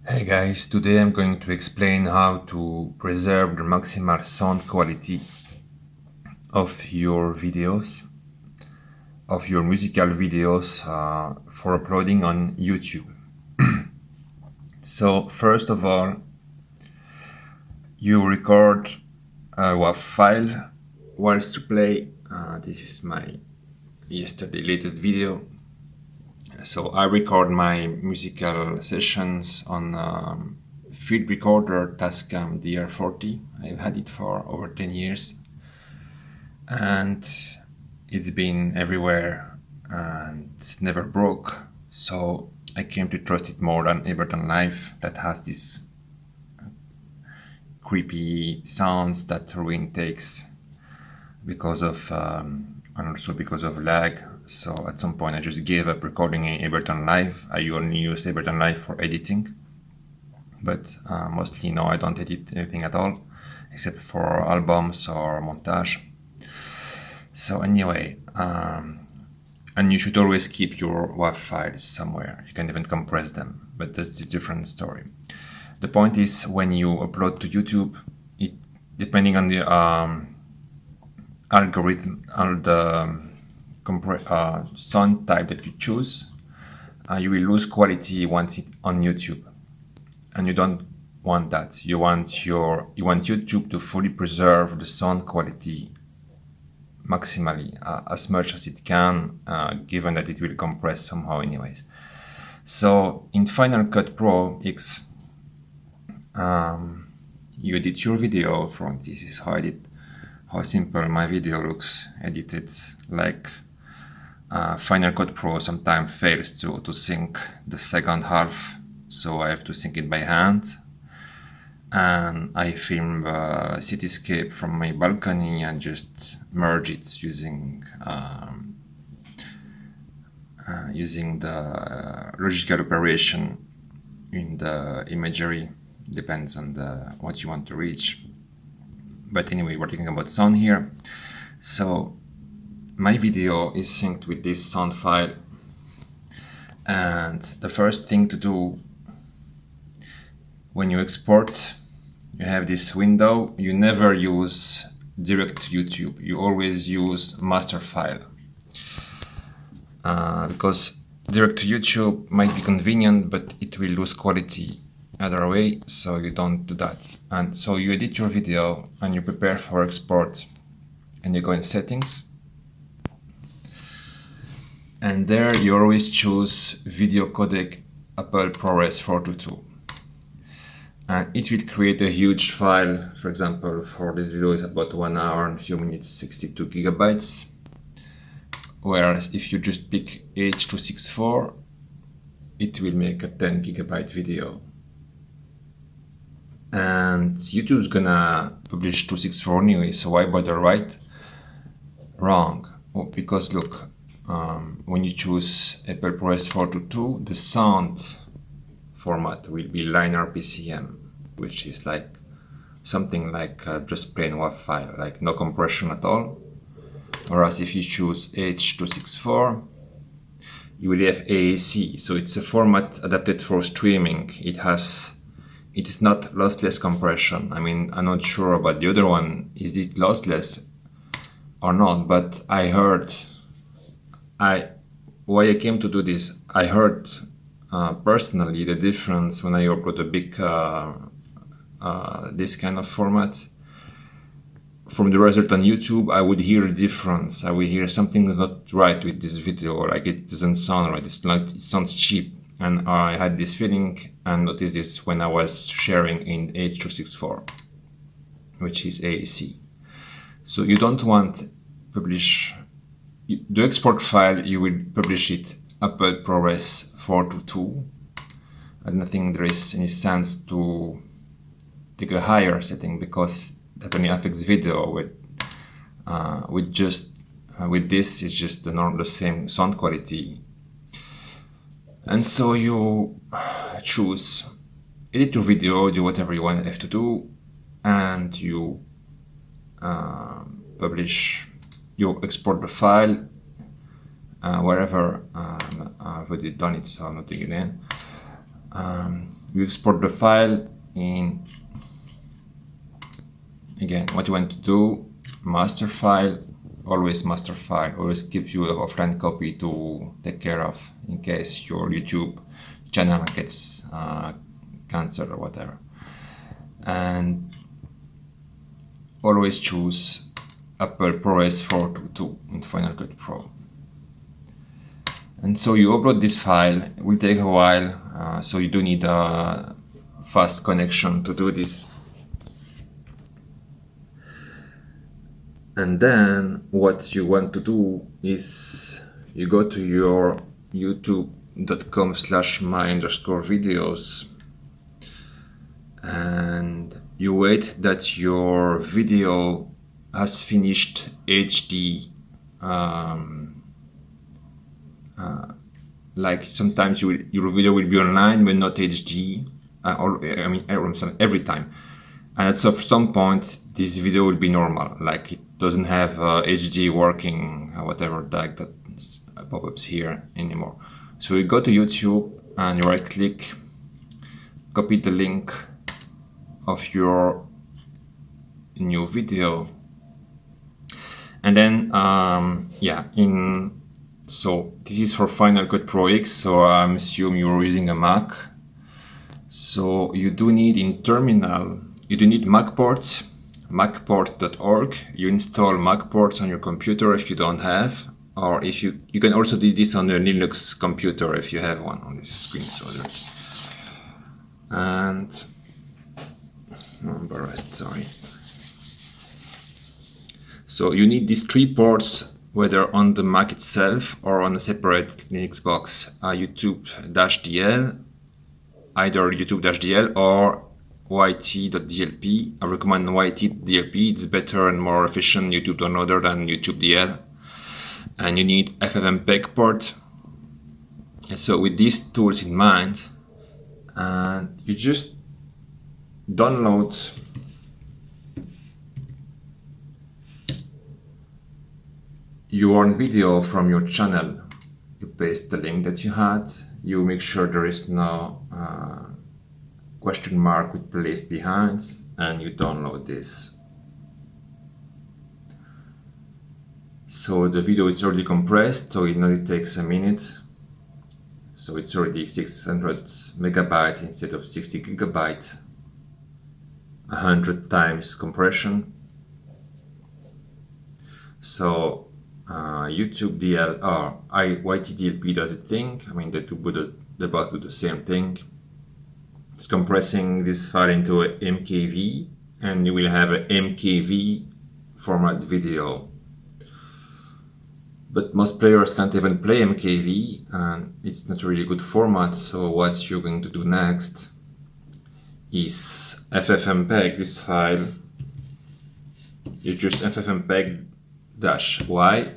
Hey guys, today I'm going to explain how to preserve the maximal sound quality of your videos, of your musical videos for uploading on YouTube. So first of all, you record a WAV file whilst to play. This is my yesterday latest video. So I record my musical sessions on field recorder Tascam DR40. I've had it for over 10 years and it's been everywhere and never broke. So I came to trust it more than Ableton Live that has these creepy sounds that ruin takes because of and also because of lag. So at some point I just gave up recording in Ableton Live. I only use Ableton Live for editing, but mostly now I don't edit anything at all except for albums or montage. So anyway, and you should always keep your WAV files somewhere. You can even compress them, but that's a different story. The point is, when you upload to YouTube, it depending on the algorithm, on the sound type that you choose, you will lose quality once it on YouTube, and you don't want that. You want YouTube to fully preserve the sound quality maximally, as much as it can, given that it will compress somehow anyways. So in Final Cut Pro X, you edit your video from this is how simple my video looks edited. Like Final Cut Pro sometimes fails to sync the second half, so I have to sync it by hand. And I film a cityscape from my balcony and just merge it using the logical operation in the imagery. Depends on what you want to reach. But anyway, we're talking about sound here. So my video is synced with this sound file, and the first thing to do when you export, you have this window. You never use direct to YouTube. You always use master file, because direct to YouTube might be convenient, but it will lose quality either way, so you don't do that. And so you edit your video and you prepare for export, and you go in settings, and there you always choose video codec Apple ProRes 422. And it will create a huge file. For example, for this video is about 1 hour and a few minutes, 62 gigabytes. Whereas if you just pick H.264, it will make a 10 gigabyte video. And YouTube's gonna publish 264 anyway, so why bother, right? Wrong. Well, because look, when you choose Apple ProRes 422, the sound format will be linear PCM, which is like something like just plain WAV file, like no compression at all. Whereas if you choose H.264, you will have AAC, so it's a format adapted for streaming. It is not lossless compression. I mean, I'm not sure about the other one. Is it lossless or not? But I heard, why I came to do this, I heard personally the difference when I upload a big this kind of format. From the result on YouTube, I would hear a difference. I would hear something is not right with this video, or like it doesn't sound right. It sounds cheap. And I had this feeling and noticed this when I was sharing in H.264, which is AAC. So you don't want publish the export file. You will publish it Apple ProRes 422. I don't think there is any sense to take a higher setting, because that only affects video. With this is just the same sound quality. And so you choose edit your video, do whatever you have to do, and you publish. You export the file wherever. I've already done it, so I'm not doing it again. you export the file in, again, what you want to do, master file, always master file, always keep you a offline copy to take care of in case your YouTube channel gets cancelled or whatever. And always choose Apple ProRes 422 in Final Cut Pro. And so you upload this file. It will take a while, so you do need a fast connection to do this. And then what you want to do is you go to your youtube.com/my_videos and you wait that your video has finished HD. Like sometimes your video will be online but not HD, every time. And at some point this video will be normal, like it doesn't have HD working, whatever that pop-ups here anymore. So you go to YouTube and you right click, copy the link of your new video, and then so this is for Final Cut Pro X, so I'm assuming you're using a Mac. So you do need in terminal, you do need Mac ports, macport.org. You install Mac ports on your computer if you don't have, or if you can also do this on a Linux computer if you have one on this screen. And sorry. So you need these 3 ports, whether on the Mac itself or on a separate Linux box, YouTube-DL, either YouTube-DL or YT.dlp. I recommend YT.dlp, it's better and more efficient YouTube downloader than YouTube-DL. And you need FFmpeg port. And so with these tools in mind, you just download your own video from your channel. You paste the link that you had, you make sure there is no question mark with placed behind, and you download this. So the video is already compressed, so you know it takes a minute. So it's already 600 megabyte instead of 60 gigabyte, 100 times compression. So YouTube DL or YTDLP does its thing. I mean, they both do the same thing. It's compressing this file into a MKV, and you will have a MKV format video. But most players can't even play MKV, and it's not a really good format. So what you're going to do next is FFmpeg this file. You just FFmpeg-y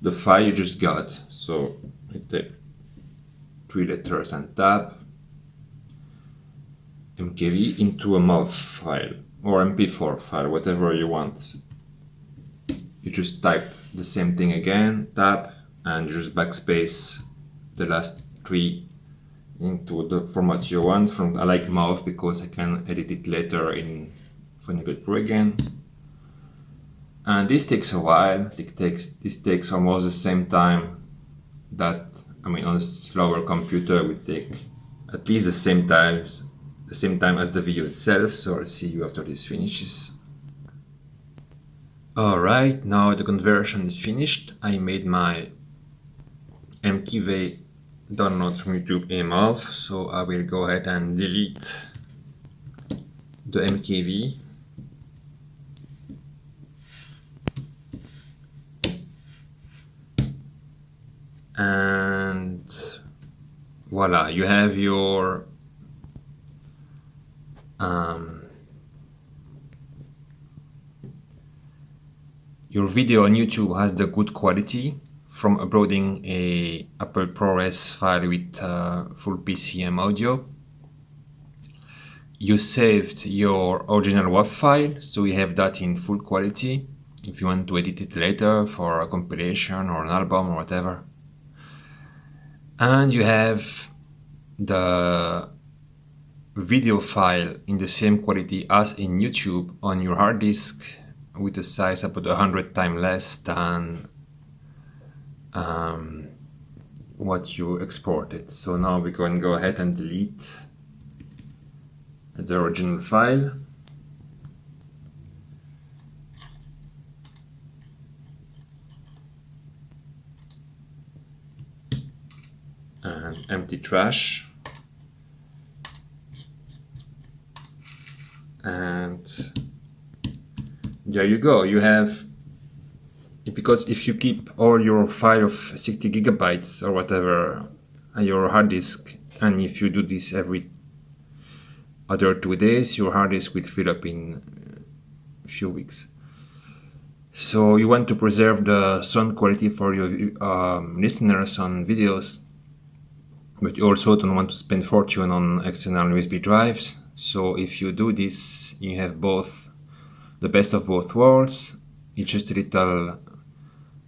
the file you just got. So you take 3 letters and tab MKV into a MOV file or MP4 file, whatever you want. You just type the same thing again, tab, and just backspace the last 3 into the format you want. I like MOV because I can edit it later in Final Cut Pro again. And this takes a while. This takes almost the same time that, on a slower computer it would take at least the same time as the video itself. So I'll see you after this finishes. Alright, now the conversion is finished. I made my MKV download from YouTube MOV, so I will go ahead and delete the MKV. And voila, you have your video on YouTube has the good quality from uploading a Apple ProRes file with full PCM audio. You saved your original WAV file, so you have that in full quality if you want to edit it later for a compilation or an album or whatever. and you have the video file in the same quality as in YouTube on your hard disk with a size about 100 times less than what you exported. So now we can go ahead and delete the original file. And empty trash. And there you go. You have, because if you keep all your file of 60 gigabytes or whatever on your hard disk, and if you do this every other 2 days, your hard disk will fill up in a few weeks. So you want to preserve the sound quality for your listeners on videos, but you also don't want to spend fortune on external USB drives. So if you do this, you have both the best of both worlds. It's just a little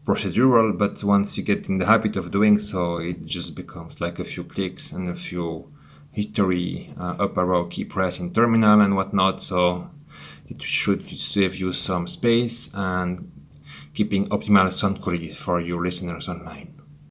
procedural, but once you get in the habit of doing so, it just becomes like a few clicks and a few history, up arrow key press in terminal and whatnot. So it should save you some space and keeping optimal sound quality for your listeners online.